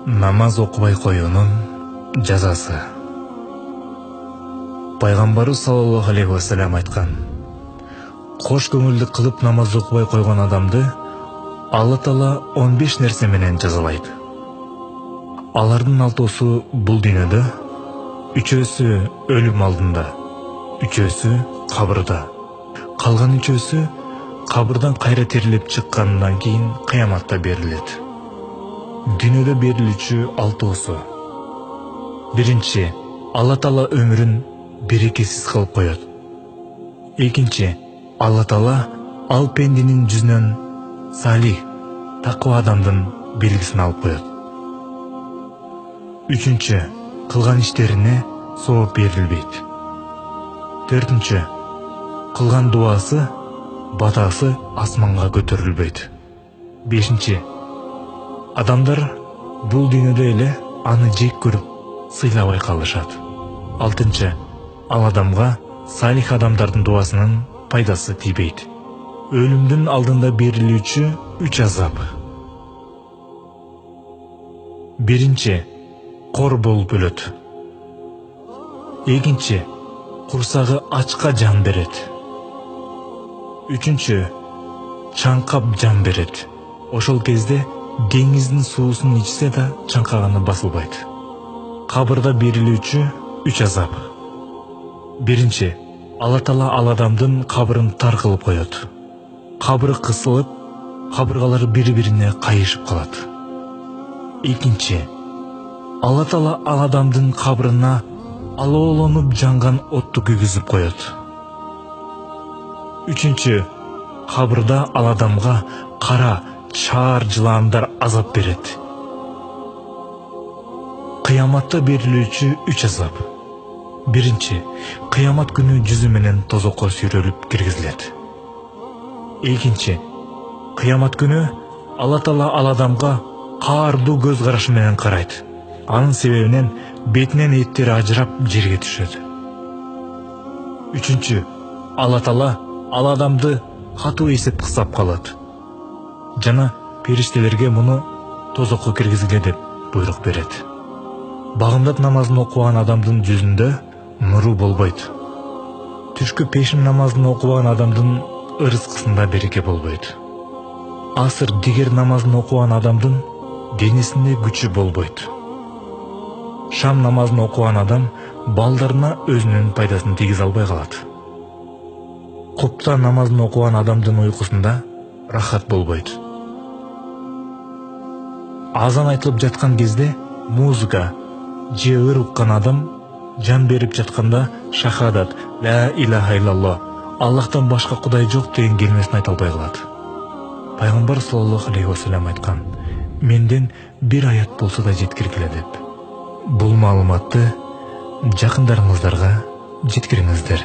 Намаз окубай коюунун жазасы. Пайгамбарыбыз саллаллаху алейхи вассалам айткан: кош көңүлдү кылып намаз окубай койгон адамды Алла Таала 15 нерсе менен жазалайт. Алардын 6-сы бул дүйнөдө, 3-сү өлүм алдында, 3-сү кабырда, калган 3-сү кабырдан кайра тирилип чыккандан кийин кыяматта берилет. Дүйнөдө берилүүчү 6-сы. Биринчи, Алла Таала өмүрүн берекесиз кылып коет. Экинчи, Алла Таала ал пенденин жүзүнөн салих, таква адамдын белгисин алып коет. Үчүнчү, кылган иштерине сооп берилбейт. Төртүнчү, кылган дуасы, батасы асманга көтөрүлбөйт. Бешинчи, адамдар бул дүйнөдө эле аны жек көрүп, сыйлабай калышат. Алтынчы, ал адамга салих адамдардын дуасынын пайдасы тийбейт. Өлүмдүн алдында берилүүчү 3 азап. Биринчи, кор болуп өлөт. Экинчи, курсагы ачка жан берет. Үчүнчү, чаңкап жан берет. Ошол кезде деңиздин суусун ичсе да чаңкаганы басылбайт. Кабырда берилүүчү 3 азап. Биринчи, Алла Таала ал адамдын кабырын тар кылып коет. Кабыры кысылып, кабыргалары бири-бирине кайышып калат. Экинчи, Алла Таала ал адамдын кабырына алоолонуп жанган отту күйгүзүп коет. Үчүнчү, кабырда ал адамга кара, чаар жылаандар азап берет. Кыяматта берилүүчү 3 азап. Биринчи, кыямат күнү жүзү менен тозокко сүйрөлүп киргизилет. Экинчи, кыямат күнү Алла Таала ал адамга каардуу көз карашы менен карайт. Анын себебинен бетинен эттери ажырап жерге түшөт. Үчүнчү, Алла Таала ал адамды катуу эсеп кысап калат. Жана периштелерге муну тозокко киргизгиле деп буйрук берет. Багымдат намазын окуган адамдын жүзүндө нуру болбойт. Түшкү пешим намазын окуган адамдын ырыскысында береке болбойт. Асыр дигер намазын окуган адамдын денесинде күчү болбойт. Шам намазын окуган адам балдарына өзүнүн пайдасын тийгизе албай калат. Купта намазын окуган адамдын уйкусунда рахат болбойт. Азан айтылып жаткан кезде музыка же ыр уккан адам жан берип жатканда шахадат, ла илаха иллаллах, Аллахтан башка кудай жок деген келмесин айта албай калат. Пайгамбар саллаллаху алейхи вассалам айткан: менден бир аят болсо да жеткиргиле деп. Бул маалыматты жакындарыңыздарга жеткириңиздер.